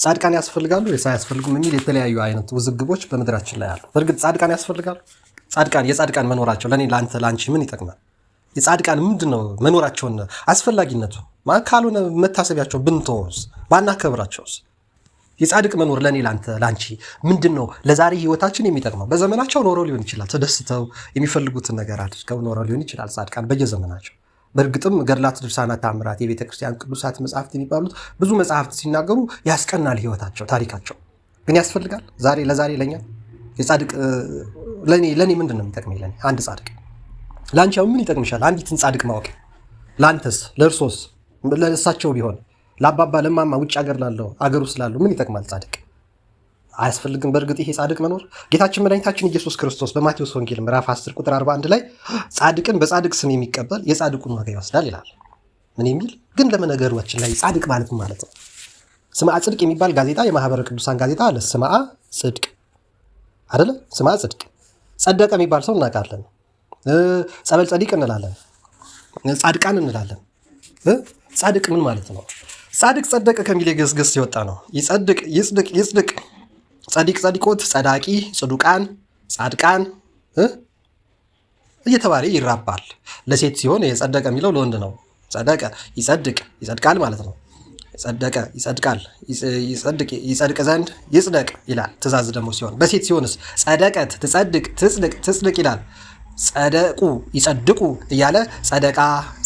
ጻድቃን ያስፈልጋሉ ወይስ አያስፈልጉም የሚል የተለያዩ አይነት ውዝግቦች በምድራችን ላይ አሉ። በእርግጥ ጻድቃን ያስፈልጋሉ? የጻድቃን መኖራቸው ለኔ ላንተ ላንቺ ምን ይጠቅማል? የጻድቃን ምንድነው መኖራቸውን አስፈላጊነቱ? ካልሆነ መታሰቢያቸው ብንተውስ ባናከብራቸውስ? የጻድቅ መኖር ለኔ ላንተ ላንቺ ምንድነው ለዛሬ ህይወታችን የሚጠቅመው? በዘመናቸው ኖረው ሊሆን ይችላል፣ ተደስተው የሚፈልጉትን ነገር አድርገው ኖረው ሊሆን ይችላል ጻድቃን በየዘመናቸው። በእርግጥም ገድላት፣ ድርሳናት፣ ተአምራት፣ የቤተ ክርስቲያን ቅዱሳት መጽሐፍት የሚባሉት ብዙ መጽሐፍት ሲናገሩ ያስቀናል ህይወታቸው፣ ታሪካቸው። ግን ያስፈልጋል ለዛሬ ለኛ የጻድቅ ለኔ ምንድነው የሚጠቅመኝ? ለኔ አንድ ጻድቅ ላንቺ ምን ይጠቅምሻል? አንዲትን ጻድቅ ማወቅ ላንተስ፣ ለእርሶስ፣ ለእሳቸው ቢሆን ለአባባ ለማማ ውጭ ሀገር ላለው አገር ውስጥ ላለው ምን ይጠቅማል? ጻድቅ አያስፈልግም? በእርግጥ ይሄ ጻድቅ መኖር ጌታችን መድኃኒታችን ኢየሱስ ክርስቶስ በማቴዎስ ወንጌል ምዕራፍ 10 ቁጥር 41 ላይ ጻድቅን በጻድቅ ስም የሚቀበል የጻድቁን ዋጋ ይወስዳል ይላል። ምን የሚል ግን ለመነገሯችን ላይ ጻድቅ ማለት ነው። ስምዐ ጽድቅ የሚባል ጋዜጣ የማህበረ ቅዱሳን ጋዜጣ አለ። ስምዐ ጽድቅ አይደለ? ስምዐ ጽድቅ ጸደቀ የሚባል ሰው እናውቃለን። ጸበል ጸዲቅ እንላለን፣ ጻድቃን እንላለን። ጻድቅ ምን ማለት ነው? ጻድቅ ጸደቀ ከሚል የገስገስ ሲወጣ ነው። ይጸድቅ፣ ይጽድቅ፣ ጸዲቅ፣ ጸዲቆት፣ ጸዳቂ፣ ጽዱቃን፣ ጻድቃን እየተባለ ይራባል። ለሴት ሲሆን የጸደቀ የሚለው ለወንድ ነው። ጸደቀ፣ ይጸድቅ፣ ይጸድቃል ማለት ነው። ጸደቀ፣ ይጸድቃል፣ ይጸድቅ ዘንድ ይጽደቅ ይላል። ትእዛዝ ደግሞ ሲሆን በሴት ሲሆንስ ጸደቀት፣ ትጸድቅ፣ ትጽድቅ ይላል። ጸደቁ፣ ይጸድቁ እያለ ጸደቃ፣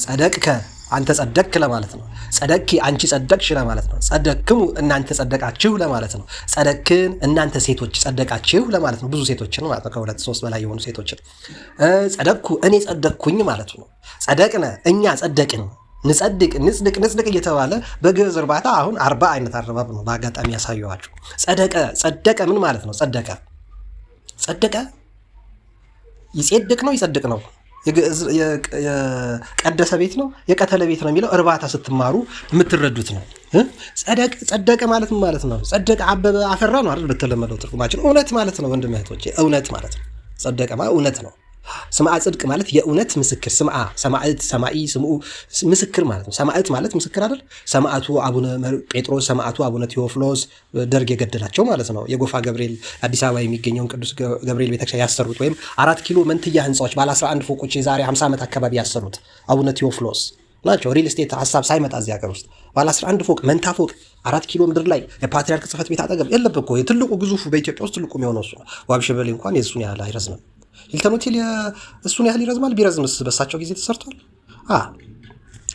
ጸደቅከ አንተ ጸደቅክ ለማለት ነው። ጸደቅኪ አንቺ ጸደቅሽ ለማለት ነው። ጸደቅክሙ እናንተ ጸደቃችሁ ለማለት ነው። ጸደቅክን እናንተ ሴቶች ጸደቃችሁ ለማለት ነው። ብዙ ሴቶችን ማለት ነው፣ ከሁለት ሶስት በላይ የሆኑ ሴቶችን። ጸደቅኩ እኔ ጸደቅኩኝ ማለት ነው። ጸደቅነ እኛ ጸደቅን፣ ንጸድቅ፣ ንጽድቅ እየተባለ በግዕዝ እርባታ አሁን 40 አይነት አረባብ ነው በአጋጣሚ ያሳየኋችሁ። ጸደቀ ምን ማለት ነው? ጸደቀ ይጸድቅ ነው፣ ይጸድቅ ነው። የቀደሰ ቤት ነው፣ የቀተለ ቤት ነው የሚለው እርባታ ስትማሩ የምትረዱት ነው። ጸደቀ ማለት ምን ማለት ነው? ጸደቀ አበበ አፈራ ነው አይደል? በተለመደው ትርጉማችን እውነት ማለት ነው ወንድም እህቶቼ፣ እውነት ማለት ነው። ጸደቀ ማለት እውነት ነው። ስምዐ ጽድቅ ማለት የእውነት ምስክር። ስምዐ ሰማዕት፣ ሰማኢ፣ ስምዑ ምስክር ማለት ነው። ሰማዕት ማለት ምስክር አይደል? ሰማዕቱ አቡነ ጴጥሮስ፣ ሰማዕቱ አቡነ ቴዎፍሎስ ደርግ የገደላቸው ማለት ነው። የጎፋ ገብርኤል አዲስ አበባ የሚገኘውን ቅዱስ ገብርኤል ቤተክርስቲያን ያሰሩት፣ ወይም 4 ኪሎ መንትያ ህንፃዎች ባለ 11 ፎቆች የዛሬ 50 ዓመት አካባቢ ያሰሩት አቡነ ቴዎፍሎስ ናቸው። ሪል ስቴት ሀሳብ ሳይመጣ እዚህ ሀገር ውስጥ ባለ 11 ፎቅ መንታ ፎቅ 4 ኪሎ ምድር ላይ የፓትሪያርክ ጽሕፈት ቤት አጠገብ የለብህ እኮ። ትልቁ ግዙፉ በኢትዮጵያ ውስጥ ትልቁ የሚሆነው እሱ ነው። ዋብሸበሌ እንኳን የእሱን ያህል አይረዝምም። ሂልተን ሆቴል እሱን ያህል ይረዝማል። ቢረዝምስ በሳቸው ጊዜ ተሰርቷል።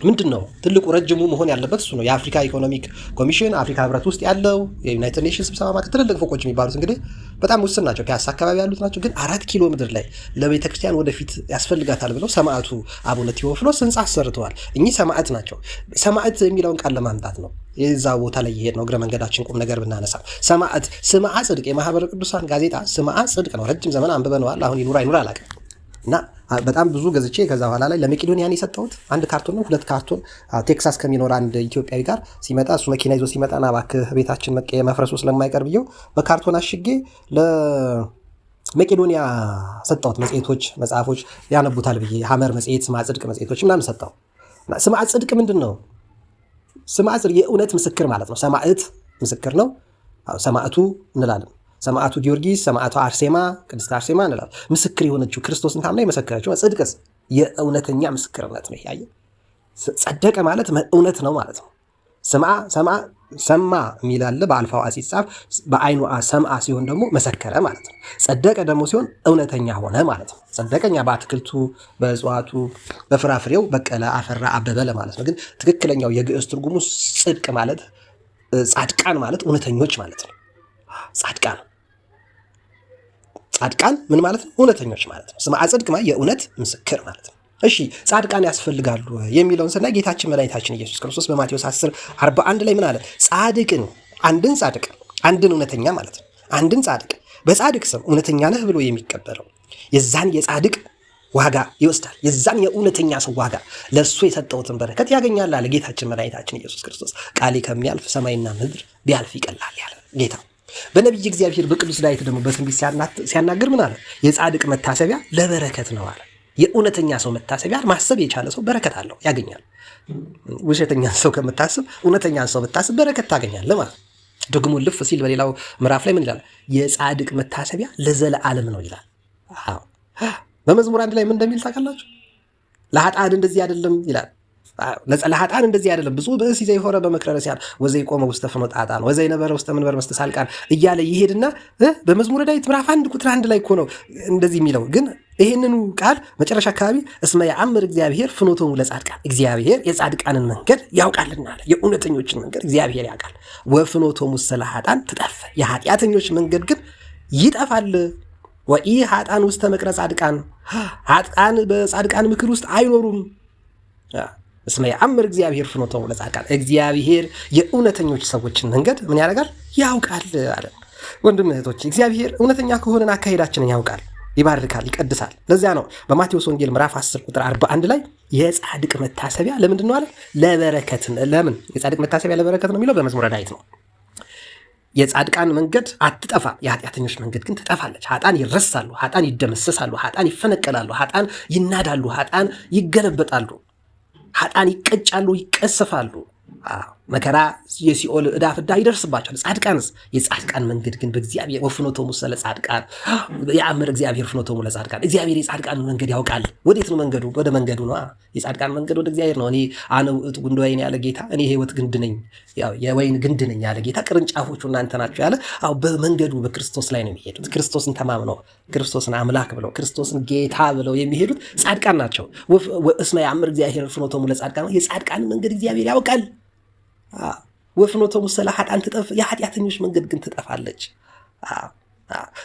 ምንድን ነው ትልቁ ረጅሙ መሆን ያለበት እሱ ነው። የአፍሪካ ኢኮኖሚክ ኮሚሽን አፍሪካ ህብረት ውስጥ ያለው የዩናይትድ ኔሽንስ ስብሰባ ማለት ትልልቅ ፎቆች የሚባሉት እንግዲህ በጣም ውስን ናቸው፣ ፒያሳ አካባቢ ያሉት ናቸው። ግን 4 ኪሎ ምድር ላይ ለቤተክርስቲያን ወደፊት ያስፈልጋታል ብለው ሰማዕቱ አቡነ ቴዎፍሎስ ህንፃ አሰርተዋል። እኚህ ሰማዕት ናቸው። ሰማዕት የሚለውን ቃል ለማምጣት ነው የዛ ቦታ ላይ ይሄድ ነው። እግረ መንገዳችን ቁም ነገር ብናነሳ ሰማዕት፣ ስምዐ ጽድቅ የማህበረ ቅዱሳን ጋዜጣ ስምዐ ጽድቅ ነው። ረጅም ዘመን አንብበነዋል። አሁን ይኑር አይኑር አላውቅም። እና በጣም ብዙ ገዝቼ ከዛ በኋላ ላይ ለመቄዶንያን የሰጠሁት 1 ካርቶን ነው 2 ካርቶን ቴክሳስ ከሚኖር አንድ ኢትዮጵያዊ ጋር ሲመጣ እሱ መኪና ይዞ ሲመጣ ና እባክህ ቤታችን መፍረሱ ስለማይቀር ብየው በካርቶን አሽጌ ለመቄዶንያ ሰጠሁት። መጽሐፎች ያነቡታል ብዬ ሐመር መጽሔት፣ ስምዐ ጽድቅ መጽሔቶች ምናምን ሰጠሁ። ስምዐ ጽድቅ ምንድን ነው? ስምዐ ጽድቅ የእውነት ምስክር ማለት ነው። ሰማዕት ምስክር ነው። ሰማዕቱ እንላለን። ሰማዕቱ ጊዮርጊስ፣ ሰማዕቱ አርሴማ፣ ቅድስት አርሴማ እንላለን። ምስክር የሆነችው ክርስቶስን ታምና የመሰከረችው ጽድቅስ የእውነተኛ ምስክርነት ነው። ያየ ጸደቀ ማለት እውነት ነው ማለት ነው። ሰማ የሚል አለ በአልፋው ሲጻፍ፣ በአይኑ ሰምአ ሲሆን ደግሞ መሰከረ ማለት ነው። ጸደቀ ደግሞ ሲሆን እውነተኛ ሆነ ማለት ነው። ጸደቀኛ በአትክልቱ፣ በእጽዋቱ፣ በፍራፍሬው በቀለ፣ አፈራ፣ አበበ ለማለት ነው። ግን ትክክለኛው የግዕዝ ትርጉሙ ጽድቅ ማለት ጻድቃን ማለት እውነተኞች ማለት ነው። ጻድቃን ምን ማለት ነው? እውነተኞች ማለት ነው። ስምዐ ጽድቅ ማለት የእውነት ምስክር ማለት ነው። እሺ ጻድቃን ያስፈልጋሉ የሚለውን ስናይ ጌታችን መድኃኒታችን ኢየሱስ ክርስቶስ በማቴዎስ 10:41 ላይ ምን አለ? አንድን ጻድቅ አንድን እውነተኛ ማለት ነው። አንድን ጻድቅ በጻድቅ ስም እውነተኛ ነህ ብሎ የሚቀበለው የዛን የጻድቅ ዋጋ ይወስዳል። የዛን የእውነተኛ ሰው ዋጋ ለእሱ የሰጠውትን በረከት ያገኛል አለ ጌታችን መድኃኒታችን ኢየሱስ ክርስቶስ። ቃሌ ከሚያልፍ ሰማይና ምድር ቢያልፍ ይቀላል ያለ ጌታ። በነቢይ እግዚአብሔር በቅዱስ ዳዊት ደግሞ በትንቢት ሲያናግር ምን አለ? የጻድቅ መታሰቢያ ለበረከት ነው አለ። የእውነተኛ ሰው መታሰቢያ ማሰብ የቻለ ሰው በረከት አለው፣ ያገኛል። ውሸተኛን ሰው ከምታስብ እውነተኛን ሰው ብታስብ በረከት ታገኛለህ ማለት ደግሞ ልፍ ሲል በሌላው ምዕራፍ ላይ ምን ይላል? የጻድቅ መታሰቢያ ለዘለዓለም ነው ይላል። በመዝሙር 1 ላይ ምን እንደሚል ታውቃላችሁ? ለኃጥአን እንደዚህ አይደለም ይላል። ለኃጥአን እንደዚህ አይደለም። ብዙ ብእሲ ዘይሆረ በመክረ ረሲዓን ወዘይቆመ ውስተ ፍኖተ ኃጥአን ወዘይነበረ ውስተ መንበር መስተሳልቃን እያለ ይሄድና በመዝሙረ ዳዊት ምዕራፍ 1 ቁጥር 1 ላይ እኮ ነው እንደዚህ የሚለው። ግን ይህንኑ ቃል መጨረሻ አካባቢ እስመ ያአምር እግዚአብሔር ፍኖቶሙ ለጻድቃን፣ እግዚአብሔር የጻድቃንን መንገድ ያውቃልና አለ። የእውነተኞችን መንገድ እግዚአብሔር ያውቃል። ወፍኖቶሙ ለኃጥአን ትጠፍ፣ የኃጢአተኞች መንገድ ግን ይጠፋል። ወኢ ኃጥአን ውስተ መቅረ ጻድቃን፣ ኃጥአን በጻድቃን ምክር ውስጥ አይኖሩም። እስመ ያአምር እግዚአብሔር ፍኖቶሙ ለጻድቃን፣ እግዚአብሔር የእውነተኞች ሰዎችን መንገድ ምን ያደርጋል? ያውቃል አለ። ወንድም እህቶች፣ እግዚአብሔር እውነተኛ ከሆነን አካሄዳችንን ያውቃል፣ ይባርካል፣ ይቀድሳል። ለዚያ ነው በማቴዎስ ወንጌል ምዕራፍ 10 ቁጥር 41 ላይ የጻድቅ መታሰቢያ ለምንድን ነው አለ? ለበረከት። ለምን የጻድቅ መታሰቢያ ለበረከት ነው የሚለው? በመዝሙረ ዳዊት ነው። የጻድቃን መንገድ አትጠፋ፣ የኃጢአተኞች መንገድ ግን ትጠፋለች። ኃጥአን ይረሳሉ፣ ኃጥአን ይደመሰሳሉ፣ ኃጥአን ይፈነቀላሉ፣ ኃጥአን ይናዳሉ፣ ኃጥአን ይገለበጣሉ፣ ኃጥአን ይቀጫሉ፣ ይቀሰፋሉ። መከራ የሲኦል ዕዳ ፍዳ ይደርስባቸዋል። ጻድቃንስ? የጻድቃን መንገድ ግን በእግዚአብሔር ወፍኖቶሙ ለጻድቃን ያአምር እግዚአብሔር ፍኖቶሙ ለጻድቃን፣ እግዚአብሔር የጻድቃን መንገድ ያውቃል። ወዴት ነው መንገዱ? ወደ መንገዱ ነው። የጻድቃን መንገድ ወደ እግዚአብሔር ነው። እኔ አነ ውእቱ ግንደ ወይን ያለ ጌታ፣ እኔ የሕይወት ግንድ ነኝ፣ የወይን ግንድ ነኝ ያለ ጌታ፣ ቅርንጫፎቹ እናንተ ናቸው ያለ። በመንገዱ በክርስቶስ ላይ ነው የሚሄዱት። ክርስቶስን ተማምነው ክርስቶስን አምላክ ብለው ክርስቶስን ጌታ ብለው የሚሄዱት ጻድቃን ናቸው። እስመ ያአምር እግዚአብሔር ፍኖቶሙ ለጻድቃን፣ የጻድቃን መንገድ እግዚአብሔር ያውቃል። ወፍኖቶሙ ለኃጥአን ትጠፍ፣ የኃጢአተኞች መንገድ ግን ትጠፋለች።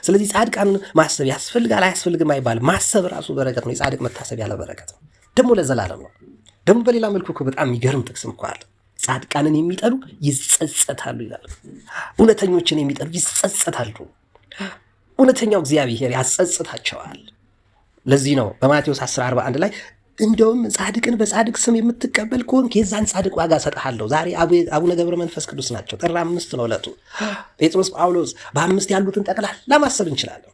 ስለዚህ ጻድቃን ማሰብ ያስፈልጋል አያስፈልግም አይባልም። ማሰብ ራሱ በረከት ነው። የጻድቅ መታሰቢያ ለበረከት ነው፣ ደግሞ ለዘላለም ነው። ደግሞ በሌላ መልኩ እኮ በጣም የሚገርም ጥቅስም እኮ አለ። ጻድቃንን የሚጠሉ ይጸጸታሉ ይላል። እውነተኞችን የሚጠሉ ይጸጸታሉ። እውነተኛው እግዚአብሔር ያጸጽታቸዋል። ለዚህ ነው በማቴዎስ 10:41 ላይ እንደውም ጻድቅን በጻድቅ ስም የምትቀበል ከሆንክ የዛን ጻድቅ ዋጋ እሰጥሃለሁ። ዛሬ አቡነ ገብረ መንፈስ ቅዱስ ናቸው። ጥር 5 ነው ዕለቱ። ጴጥሮስ፣ ጳውሎስ በ5 ያሉትን ጠቅላላ ማሰብ እንችላለን።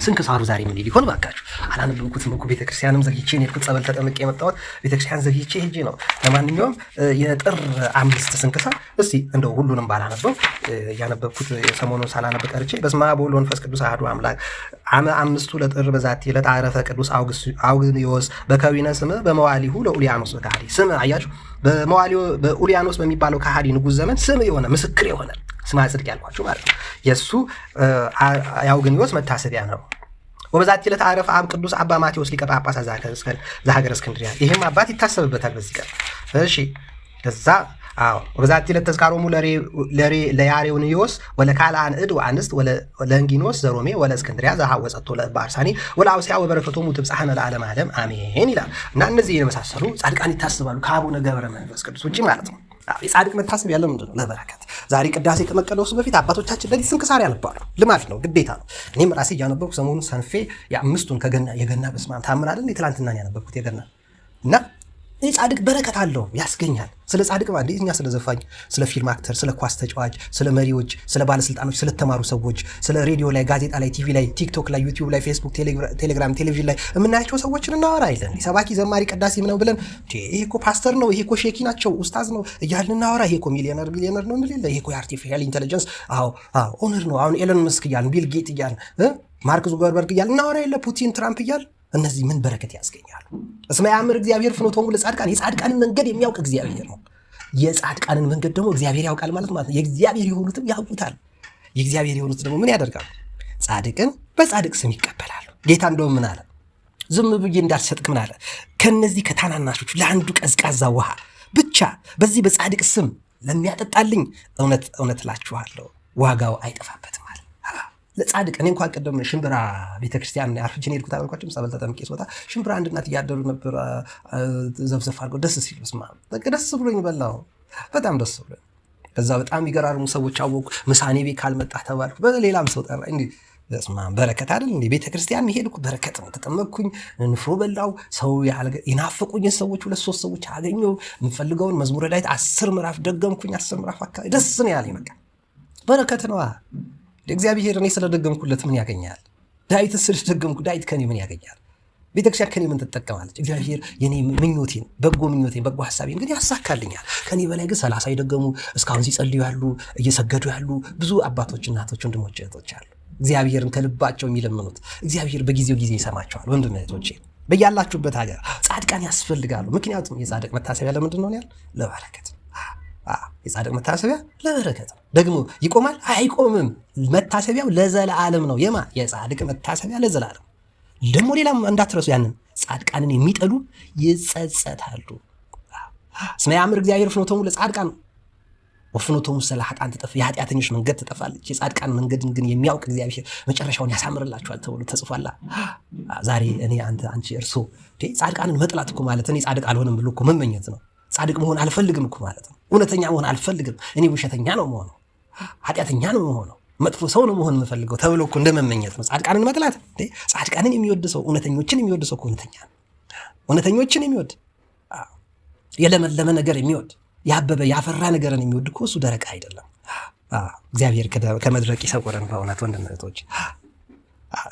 ስንክሳሩ ዛሬ ምን ሊሆን ባካችሁ? አላነበብኩትም እኮ ቤተክርስቲያንም ዘግይቼ ነው የሄድኩት። ጸበል ተጠምቄ የመጣሁት ቤተክርስቲያን ዘግይቼ ሄጄ ነው። ለማንኛውም የጥር 5 ስንክሳር እስቲ እንደው ሁሉንም ባላነበው ያነበብኩት የሰሞኑን ሳላነብ ቀርቼ በስመ አብ ወወልድ ወመንፈስ ቅዱስ አሐዱ አምላክ አመ አምስቱ ለጥር በዛቲ ዕለት አረፈ ቅዱስ አውግስጢኖስ በከዊነ ስም በመዋሊሁ ለኡልያኖስ በካሃዲ ስም። አያችሁ፣ በኡልያኖስ በሚባለው ካሃዲ ንጉሥ ዘመን ስም የሆነ ምስክር የሆነ ስማ ጽድቅ ያልኳችሁ ማለት ነው። የእሱ የአውግስጢኖስ መታሰቢያ ነው። ወበዛቲ ዕለት አረፈ አብ ቅዱስ አባ ማቴዎስ ሊቀ ጳጳሳት ዘሀገረ እስክንድርያ። ይህም አባት ይታሰብበታል በዚህ ቀን። እሺ ከዛ ወበዛቲ ዕለት ተዝካሮሙ ለያሬዎንዮስ ወለካልአን እድ ወአንስት ወለንጊኖስ ዘሮሜ ወለእስክንድርያ ዘሐወጸቶ ለባርሳኒ ወለአውስያ ወበረከቶሙ ትብጽሐነ ለዓለመ ዓለም አሜን ይላል። እና እነዚህ የመሳሰሉ ጻድቃን ይታሰባሉ ከአቡነ ገብረ መንፈስ ቅዱስ ውጭ ማለት ነው። የጻድቅ መታሰቢያ ለምንድን ነው? ለበረከት። ዛሬ ቅዳሴ ከመቀደሱ በፊት አባቶቻችን ለዚህ ስንክሳር ያነባሉ። ልማድ ነው፣ ግዴታ ነው። እኔም ራሴ እያነበብኩ ሰሞኑን ሰንፌ የአምስቱን የገና በስመ አብ ታምር አይደል ትላንትና ያነበብኩት የገና እና ጻድቅ በረከት አለው ያስገኛል። ስለ ጻድቅ ማለት እኛ ስለ ዘፋኝ፣ ስለ ፊልም አክተር፣ ስለ ኳስ ተጫዋች፣ ስለ መሪዎች፣ ስለ ባለስልጣኖች፣ ስለ ተማሩ ሰዎች፣ ስለ ሬዲዮ ላይ፣ ጋዜጣ ላይ፣ ቲቪ ላይ፣ ቲክቶክ ላይ፣ ዩቲዩብ ላይ፣ ፌስቡክ፣ ቴሌግራም፣ ቴሌቪዥን ላይ የምናያቸው ሰዎችን እናወራ አይደል? ሰባኪ፣ ዘማሪ፣ ቀዳሲ ነው ብለን ይሄ እኮ ፓስተር ነው፣ ይሄ እኮ ሼኪ ናቸው፣ ኡስታዝ ነው እያልን እናወራ። ይሄ እኮ ሚሊዮነር ነው እንል። ይሄ እኮ የአርቲፊሻል ኢንተለጀንስ ኦነር ነው። አሁን ኤለን መስክ እያልን፣ ቢል ጌት እያልን፣ ማርክ ዙከርበርግ እያልን እናወራ የለ ፑቲን፣ ትራምፕ እያልን። እነዚህ ምን በረከት ያስገኛሉ? እስመ ያአምር እግዚአብሔር ፍኖቶሙ ለጻድቃን፣ የጻድቃንን መንገድ የሚያውቅ እግዚአብሔር ነው። የጻድቃንን መንገድ ደግሞ እግዚአብሔር ያውቃል ማለት ነው። የእግዚአብሔር የሆኑትም ያውቁታል። የእግዚአብሔር የሆኑት ደግሞ ምን ያደርጋሉ? ጻድቅን በጻድቅ ስም ይቀበላሉ። ጌታ እንደውም ምን አለ? ዝም ብዬ እንዳልሰጥክ ምን አለ? ከነዚህ ከታናናሾቹ ለአንዱ ቀዝቃዛ ውሃ ብቻ በዚህ በጻድቅ ስም ለሚያጠጣልኝ እውነት እውነት እላችኋለሁ ዋጋው አይጠፋበትም አለ። ለጻድቅ እኔ እንኳን ቀደም ሽምብራ ቤተክርስቲያን አርፍጄን ሄድኩት አልኳችሁም። ጸበል ተጠምቄ ስወጣ ሽምብራ አንድ እናት እያደሩ ነበር ዘብዘፍ አድርገው ደስ ሲሉ ስማ በቃ ደስ ብሎኝ በላው። በጣም ደስ ብሎኝ ከዛ በጣም ይገራርሙ ሰዎች አወቁ። ምሳኔ ቤት ካልመጣ ተባልኩ። በሌላም ሰው ጠራ። እንዴ በስማ በረከት አይደል እንዴ? ቤተክርስቲያን ሄድኩ በረከት ነው። ተጠመቅኩኝ፣ ንፍሮ በላው። ሰው ይናፍቁኝ ሰዎች 2-3 ሰዎች አገኘሁ። የምፈልገውን መዝሙረ ዳዊት 10 ምዕራፍ ደገምኩኝ። 10 ምዕራፍ አካባቢ ደስ ነው ያለኝ። በቃ በረከት ነው። እግዚአብሔር እኔ ስለደገምኩለት ምን ያገኛል? ዳዊት ስለደገምኩ ዳዊት ከኔ ምን ያገኛል? ቤተክርስቲያን ከኔ ምን ትጠቀማለች? እግዚአብሔር የኔ ምኞቴን በጎ ሀሳቤን ግን ያሳካልኛል። ከኔ በላይ ግን 30 የደገሙ እስካሁን ሲጸልዩ ያሉ እየሰገዱ ያሉ ብዙ አባቶች፣ እናቶች፣ ወንድሞች፣ እህቶች አሉ። እግዚአብሔርን ከልባቸው የሚለምኑት እግዚአብሔር በጊዜው ጊዜ ይሰማቸዋል። ወንድም እህቶቼ በያላችሁበት ሀገር ጻድቃን ያስፈልጋሉ። ምክንያቱም የጻድቅ መታሰቢያ ለምንድን ነው ያል? ለበረከት። የጻድቅ መታሰቢያ ለበረከት ደግሞ ይቆማል? አይቆምም። መታሰቢያው ለዘላለም ነው። የጻድቅ መታሰቢያ ለዘላለም። ደግሞ ሌላም እንዳትረሱ፣ ያንን ጻድቃንን የሚጠሉ ይጸጸታሉ። እስመ ያእምር እግዚአብሔር ፍኖቶሙ ለጻድቃን ወፍኖቶሙ ለኃጥአን ትጠፋ፣ የኃጢአተኞች መንገድ ትጠፋለች፣ የጻድቃን መንገድን ግን የሚያውቅ እግዚአብሔር መጨረሻውን ያሳምርላቸዋል ተብሎ ተጽፏል። ዛሬ እኔ አንቺ እርሶ ጻድቃንን መጥላት እኮ ማለት እኔ ጻድቅ አልሆንም ብሎ እኮ መመኘት ነው። ጻድቅ መሆን አልፈልግም እኮ ማለት ነው። እውነተኛ መሆን አልፈልግም፣ እኔ ውሸተኛ ነው መሆነው፣ ኃጢአተኛ ነው መሆነው፣ መጥፎ ሰው ነው መሆን የምፈልገው ተብሎ እኮ እንደመመኘት ነው ጻድቃንን መጥላት። ጻድቃንን የሚወድ ሰው እውነተኞችን የሚወድ ሰው እውነተኛ ነው። እውነተኞችን የሚወድ የለመለመ ነገር የሚወድ ያበበ ያፈራ ነገርን የሚወድ እኮ እሱ ደረቅ አይደለም። እግዚአብሔር ከመድረቅ ይሰውረን። በእውነት ወንድነቶች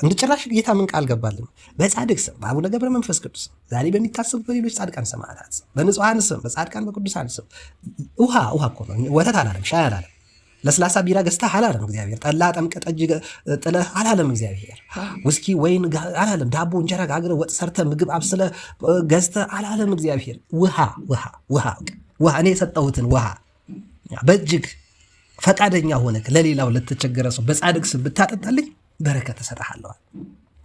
እንድጭራሽ ጌታ ምን ቃል ገባልን? በጻድቅ ስም በአቡነ ገብረ መንፈስ ቅዱስ ዛሬ በሚታሰቡ በሌሎች ጻድቃን ሰማዕታት ስም፣ በንጹሐን ስም፣ በጻድቃን በቅዱሳን ስም ውሃ እኮ ነው። ወተት አላለም፣ ሻይ አላለም፣ ለስላሳ ቢራ ገዝተህ አላለም እግዚአብሔር። ጠላ ጠምቀህ ጠጅ ጥለህ አላለም እግዚአብሔር። ውስኪ ወይን አላለም። ዳቦ እንጀራ ጋግረህ ወጥ ሰርተህ ምግብ አብስለህ ገዝተህ አላለም እግዚአብሔር። ውሃ እኔ የሰጠሁትን ውሃ በእጅግ ፈቃደኛ ሆነህ ለሌላው ለተቸገረ ሰው በጻድቅ ስም ብታጠጣልኝ በረከት እሰጥሃለዋል።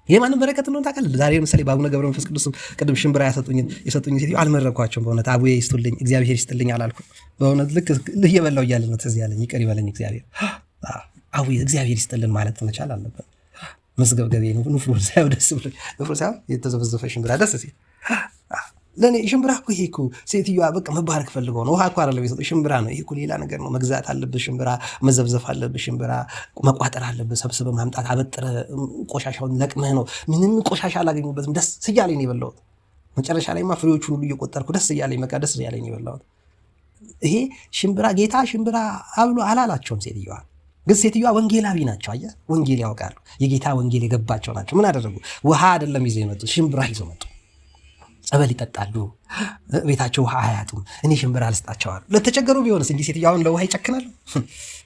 የማንም በረከት ነው ታውቃለህ? ዛሬ ለምሳሌ በአቡነ ገብረ መንፈስ ቅዱስ ቅድም ሽምብራ የሰጡኝ ሴትዮ አልመረኳቸውም። በእውነት አቡዬ ይስጡልኝ እግዚአብሔር ይስጥልኝ አላልኩም። በእውነት ልክ እየበላው እያለ ነው ትዝ ያለኝ። ይቅር ይበለኝ እግዚአብሔር። አቡዬ እግዚአብሔር ይስጥልን ማለት መቻል አለበት። መስገብገቤ ነው። ንፍሮ ሳይሆን ደስ ብሎ ንፍሮ ሳይሆን የተዘፈዘፈ ሽምብራ ደስ ሲል ለእኔ ሽምብራ እኮ ይሄ እኮ ሴትዮዋ በቃ መባረክ ፈልገው ነው። ውሃ እኮ አይደለም የሰጡኝ ሽምብራ ነው። ይሄ እኮ ሌላ ነገር ነው። መግዛት አለብህ ሽምብራ፣ መዘብዘፍ አለብህ ሽምብራ፣ መቋጠር አለብህ፣ ሰብስበህ ማምጣት፣ አበጥረህ ቆሻሻውን ለቅመህ ነው። ምንም ቆሻሻ አላገኙበትም። ደስ እያለኝ ነው የበላሁት። መጨረሻ ላይማ ፍሬዎቹን ሁሉ እየቆጠርኩ ደስ እያለኝ ነው የበላሁት። ይሄ ሽምብራ ጌታ ሽምብራ አብሎ አላላቸውም ሴትዮዋ። ግን ሴትዮዋ ወንጌላዊ ናቸው። አየህ፣ ወንጌል ያውቃሉ። የጌታ ወንጌል የገባቸው ናቸው። ምን አደረጉ? ውሃ አይደለም ይዘው የመጡት ሽምብራ ይዘው መጡ። ጸበል ይጠጣሉ፣ ቤታቸው ውሃ አያጡም። እኔ ሽምብራ አልስጣቸዋል። ለተቸገሩ ቢሆንስ እንጂ ሴትዮዋን ለውሃ ይጨክናሉ?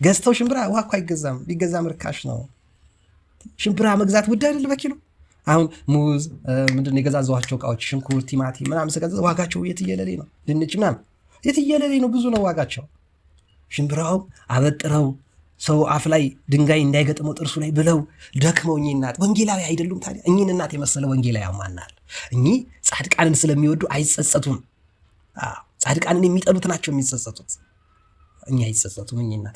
ገዝተው ሽምብራ ውሃ እኮ አይገዛም። ቢገዛም ርካሽ ነው። ሽምብራ መግዛት ውድ አይደል በኪሎ። አሁን ሙዝ ምንድን የገዛዘኋቸው እቃዎች ሽንኩርት፣ ቲማቲም ምናምን ስገዛ ዋጋቸው የትየለሌ ነው። ድንች ምናምን የትየለሌ ነው። ብዙ ነው ዋጋቸው። ሽምብራው አበጥረው ሰው አፍ ላይ ድንጋይ እንዳይገጥመው ጥርሱ ላይ ብለው ደክመው እኚህ እናት ወንጌላዊ አይደሉም ታዲያ? እኚህን እናት የመሰለ ወንጌላዊ ያማናል። እኚህ ጻድቃንን ስለሚወዱ አይጸጸቱም። ጻድቃንን የሚጠሉት ናቸው የሚጸጸቱት። እኛ አይጸጸቱም። እኚህ እናት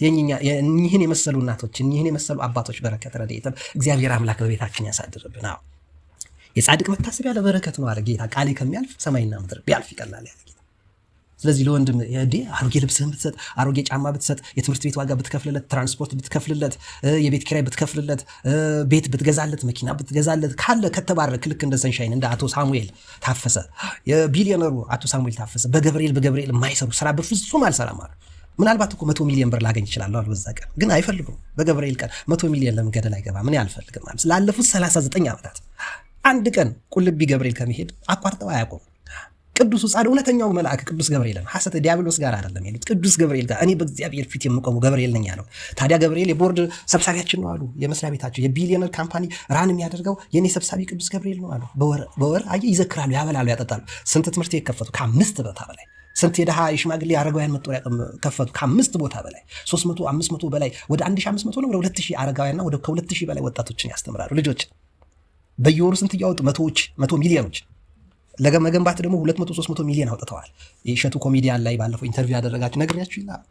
እኚህን የመሰሉ እናቶች፣ እኚህን የመሰሉ አባቶች በረከት ረድኤትም እግዚአብሔር አምላክ በቤታችን ያሳድርብን። የጻድቅ መታሰቢያ ለበረከት ነው አለ ጌታ። ቃሌ ከሚያልፍ ሰማይና ምድር ቢያልፍ ይቀላል ያለ ጌታ። ስለዚህ ለወንድም አሮጌ ልብስህን ብትሰጥ፣ አሮጌ ጫማ ብትሰጥ፣ የትምህርት ቤት ዋጋ ብትከፍልለት፣ ትራንስፖርት ብትከፍልለት፣ የቤት ኪራይ ብትከፍልለት፣ ቤት ብትገዛለት፣ መኪና ብትገዛለት ካለ ከተባረክ ልክ እንደ ሰንሻይን እንደ አቶ ሳሙኤል ታፈሰ የቢሊዮነሩ አቶ ሳሙኤል ታፈሰ በገብርኤል የማይሰሩ ስራ በፍጹም አልሰራም አሉ። ምናልባት እኮ 100 ሚሊዮን ብር ላገኝ ይችላል አሉ። በዛ ቀን ግን አይፈልጉም። በገብርኤል ቀን 100 ሚሊዮን ለምን ገደል አይገባም? ምን አልፈልግም ማለት ላለፉት 39 ዓመታት አንድ ቀን ቁልቢ ገብርኤል ከመሄድ አቋርጠው አያውቁም። ቅዱሱ ጻድቅ እውነተኛው መልአክ ቅዱስ ገብርኤል ነው። ሐሰተ ዲያብሎስ ጋር አይደለም ያሉት። ቅዱስ ገብርኤል ጋር እኔ በእግዚአብሔር ፊት የምቆሙ ገብርኤል ነኝ ያለው። ታዲያ ገብርኤል የቦርድ ሰብሳቢያችን ነው አሉ። የመስሪያ ቤታቸው የቢሊዮነር ካምፓኒ ራን የሚያደርገው የኔ ሰብሳቢ ቅዱስ ገብርኤል ነው አሉ። በወር ይዘክራሉ፣ ያበላሉ፣ ያጠጣሉ። ስንት ትምህርት ቤት ከፈቱ? ከ5 ቦታ በላይ። ስንት የድሃ የሽማግሌ አረጋውያን መጦሪያ ከፈቱ? ከ5 ቦታ በላይ። 300 500 በላይ ወደ 1500 ነው ወደ 2000 አረጋውያንና ወደ ከ2000 በላይ ወጣቶችን ያስተምራሉ። ልጆችን በየወሩ ስንት እያወጡ 100 ሚሊዮኖች ለመገንባት ደግሞ 200-300 ሚሊዮን አውጥተዋል። የእሸቱ ኮሜዲያን ላይ ባለፈው ኢንተርቪው ያደረጋችሁ ነግሬያችሁ ይላል።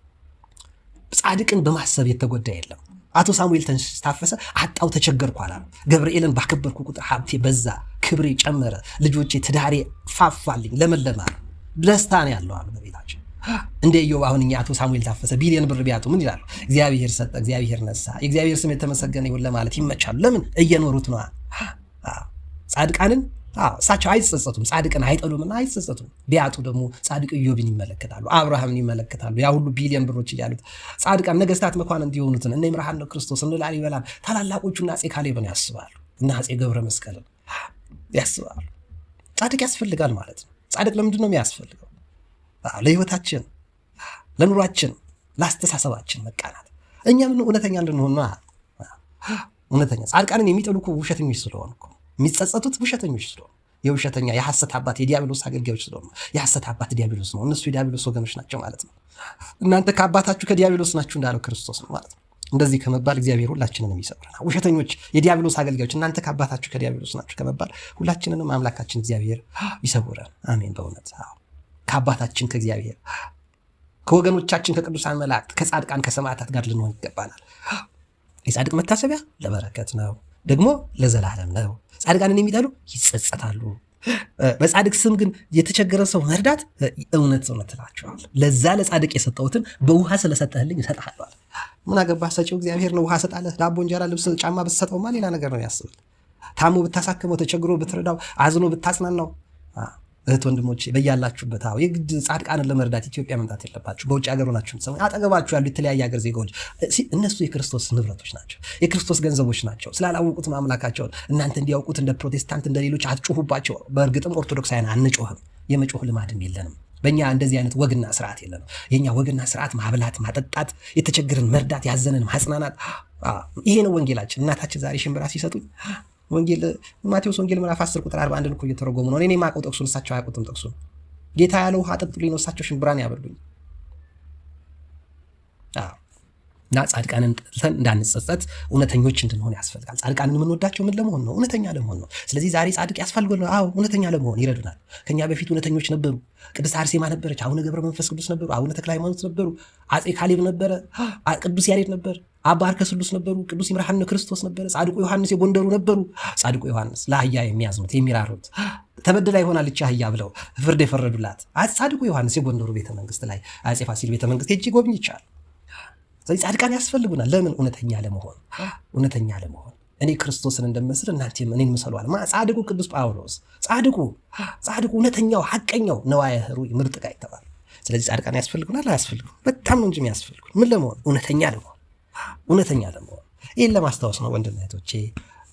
ጻድቅን በማሰብ የተጎዳ የለም። አቶ ሳሙኤል ታፈሰ አጣው ተቸገርኩ አላሉ። ገብርኤልን ባከበርኩ ቁጥር ሀብቴ በዛ፣ ክብሬ ጨመረ፣ ልጆቼ ትዳሬ ፋፋልኝ፣ ለመለማ ደስታ ነው ያለው አሉ በቤታቸው። እንደ ኢዮብ አሁን እኛ አቶ ሳሙኤል ታፈሰ ቢሊዮን ብር ቢያጡ ምን ይላሉ? እግዚአብሔር ሰጠ፣ እግዚአብሔር ነሳ፣ የእግዚአብሔር ስም የተመሰገነ ይሁን ለማለት ይመቻሉ። ለምን? እየኖሩት ነው። ጻድቃንን እሳቸው አይጸጸቱም። ጻድቅን አይጠሉምና አይጸጸቱም። ቢያጡ ደግሞ ጻድቅ ኢዮብን ይመለከታሉ፣ አብርሃምን ይመለከታሉ። ያ ሁሉ ቢሊዮን ብሮች እያሉት ጻድቃን ነገስታት መኳንንት የሆኑትን እነ ይምርሃነ ክርስቶስ እነ ላሊበላን ታላላቆቹና አፄ ካሌብን ያስባሉ፣ እና አፄ ገብረ መስቀልን ያስባሉ። ጻድቅ ያስፈልጋል ማለት ነው። ጻድቅ ለምንድን ነው የሚያስፈልገው? ለህይወታችን፣ ለኑሯችን፣ ለአስተሳሰባችን መቃናት። እኛ ምን እውነተኛ እንድንሆን ነው። እውነተኛ ጻድቃንን የሚጠሉ እኮ ውሸተኞች ስለሆኑ እኮ የሚጸጸቱት ውሸተኞች ስለሆኑ የውሸተኛ የሐሰት አባት የዲያብሎስ አገልጋዮች ስለሆኑ የሐሰት አባት ዲያብሎስ ነው። እነሱ የዲያብሎስ ወገኖች ናቸው ማለት ነው። እናንተ ከአባታችሁ ከዲያብሎስ ናችሁ እንዳለው ክርስቶስ ነው ማለት ነው። እንደዚህ ከመባል እግዚአብሔር ሁላችንንም ይሰውረናል። ውሸተኞች የዲያብሎስ አገልጋዮች እናንተ ከአባታችሁ ከዲያብሎስ ናችሁ ከመባል ሁላችንንም አምላካችን እግዚአብሔር ይሰውረን። አሜን። በእውነት ከአባታችን ከእግዚአብሔር ከወገኖቻችን ከቅዱሳን መላእክት ከጻድቃን ከሰማዕታት ጋር ልንሆን ይገባናል። የጻድቅ መታሰቢያ ለበረከት ነው፣ ደግሞ ለዘላለም ነው። ጻድቃንን የሚጠሉ ይጸጸታሉ። በጻድቅ ስም ግን የተቸገረ ሰው መርዳት እውነት እላቸዋለሁ፣ ለዛ ለጻድቅ የሰጠሁትን በውሃ ስለሰጠህልኝ እሰጥሃለሁ። ምን አገባህ? ሰጪው እግዚአብሔር ነው። ውሃ ሰጣለህ። ዳቦ፣ እንጀራ፣ ልብስ፣ ጫማ ብትሰጠውማ ሌላ ነገር ነው ያስብል። ታሞ ብታሳክመው፣ ተቸግሮ ብትረዳው፣ አዝኖ ብታጽናናው። እህት ወንድሞቼ በያላችሁበት የግድ ጻድቃንን ለመርዳት ኢትዮጵያ መምጣት የለባችሁ። በውጭ ሀገር ሆናችሁ አጠገባችሁ ያሉ የተለያየ ሀገር ዜጋዎች እነሱ የክርስቶስ ንብረቶች ናቸው፣ የክርስቶስ ገንዘቦች ናቸው። ስላላወቁት አምላካቸውን እናንተ እንዲያውቁት እንደ ፕሮቴስታንት እንደ ሌሎች አትጮሁባቸው። በእርግጥም ኦርቶዶክሳውያን አንጮህም፣ የመጮህ ልማድም የለንም። በእኛ እንደዚህ አይነት ወግና ስርዓት የለንም። የኛ ወግና ስርዓት ማብላት፣ ማጠጣት፣ የተቸገረን መርዳት፣ ያዘንን ማጽናናት። ይሄ ነው ወንጌላችን። እናታችን ዛሬ ሽምብራ ሲሰጡኝ ወንጌል ማቴዎስ ወንጌል ምዕራፍ 10 ቁጥር 41 እኮ እየተረጎሙ ነው። እኔ ማውቀው ጥቅሱን እሳቸው አያውቁትም ጥቅሱን። ጌታ ያለው ውሃ አጠጡልኝ ነው፣ እሳቸው ሽምብራን ያበሉኝ። እና ጻድቃንን ጠልተን እንዳንጸጸት እውነተኞች እንድንሆን ያስፈልጋል። ጻድቃንን የምንወዳቸው ምን ለመሆን ነው? እውነተኛ ለመሆን ነው። ስለዚህ ዛሬ ጻድቅ ያስፈልጋል። እውነተኛ ለመሆን ይረዱናል። ከኛ በፊት እውነተኞች ነበሩ። ቅድስት አርሴማ ነበረች፣ አቡነ ገብረ መንፈስ ቅዱስ ነበሩ፣ አቡነ ተክለ ሃይማኖት ነበሩ፣ አጼ ካሌብ ነበረ፣ ቅዱስ ያሬድ ነበር፣ አባ አርከ ስሉስ ነበሩ፣ ቅዱስ ይምርሃነ ክርስቶስ ነበረ፣ ጻድቁ ዮሐንስ የጎንደሩ ነበሩ። ጻድቁ ዮሐንስ ለአህያ የሚያዝኑት የሚራሩት ተበድላ ይሆናል እቺ አህያ ብለው ፍርድ የፈረዱላት ጻድቁ ዮሐንስ የጎንደሩ ቤተመንግስት ላይ አጼ ፋሲል ቤተመንግስት ሄጄ ጎብኝቻለሁ። ስለዚህ ጻድቃን ያስፈልጉናል። ለምን? እውነተኛ ለመሆን። እውነተኛ ለመሆን እኔ ክርስቶስን እንደመስል እናንተም እኔን ምሰሏል። ጻድቁ ቅዱስ ጳውሎስ ጻድቁ እውነተኛው ሐቀኛው ነዋየ ሕሩይ ምርጥ ዕቃ ይተባል። ስለዚህ ጻድቃን ያስፈልጉናል። አያስፈልጉም? በጣም ነው እንጂ የሚያስፈልጉን። ምን ለመሆን? እውነተኛ ለመሆን። እውነተኛ ለመሆን ይህን ለማስታወስ ነው ወንድና እህቶቼ።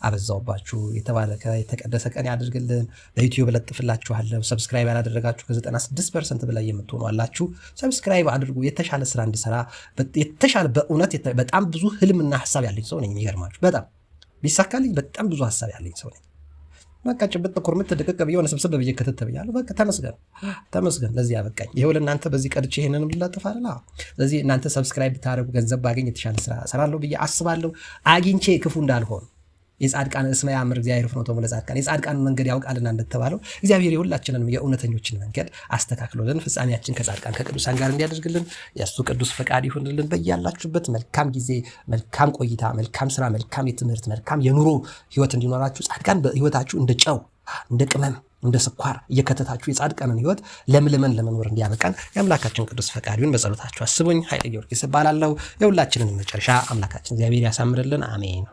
አበዛውባችሁ። የተባረከ የተቀደሰ ቀን ያድርግልን። በዩቲዩብ ለጥፍላችኋለሁ። ሰብስክራይብ ያላደረጋችሁ ከ96% በላይ የምትሆኑ አላችሁ። ሰብስክራይብ አድርጉ። የተሻለ ስራ እንዲሰራ የተሻለ በእውነት በጣም ብዙ ህልምና ሀሳብ ያለኝ ሰው ነኝ። የሚገርማችሁ በጣም ቢሳካልኝ በጣም ብዙ ሀሳብ ያለኝ ሰው ነኝ። በቃ ጭብጥ ቁርምት ደቀቅ ብዬ ስብስብ ብዬ ከተተብያለሁ። በቃ ተመስገን ለዚህ ያበቃኝ። ይሄው ለእናንተ በዚህ ቀርጬ ይሄንንም ልለጥፋለሁ። ስለዚህ እናንተ ሰብስክራይብ ብታደርጉ ገንዘብ ባገኝ የተሻለ ስራ እሰራለሁ ብዬ አስባለሁ። አግኝቼ ክፉ እንዳልሆን የጻድቃን እስመ ያምር እግዚአብሔር ፍኖቶሙ ለጻድቃን የጻድቃን መንገድ ያውቃልና እንደተባለው እግዚአብሔር የሁላችንንም የእውነተኞችን መንገድ አስተካክሎልን ፍጻሜያችን ከጻድቃን ከቅዱሳን ጋር እንዲያደርግልን የእሱ ቅዱስ ፈቃድ ይሁንልን። በያላችሁበት መልካም ጊዜ፣ መልካም ቆይታ፣ መልካም ስራ፣ መልካም የትምህርት፣ መልካም የኑሮ ህይወት እንዲኖራችሁ ጻድቃን በህይወታችሁ እንደ ጨው፣ እንደ ቅመም፣ እንደ ስኳር እየከተታችሁ የጻድቃንን ህይወት ለምልመን ለመኖር እንዲያበቃን የአምላካችን ቅዱስ ፈቃድ ይሁን። በጸሎታችሁ አስቡኝ። ኃይለ ጊዮርጊስ እባላለሁ። የሁላችንን መጨረሻ አምላካችን እግዚአብሔር ያሳምርልን። አሜን።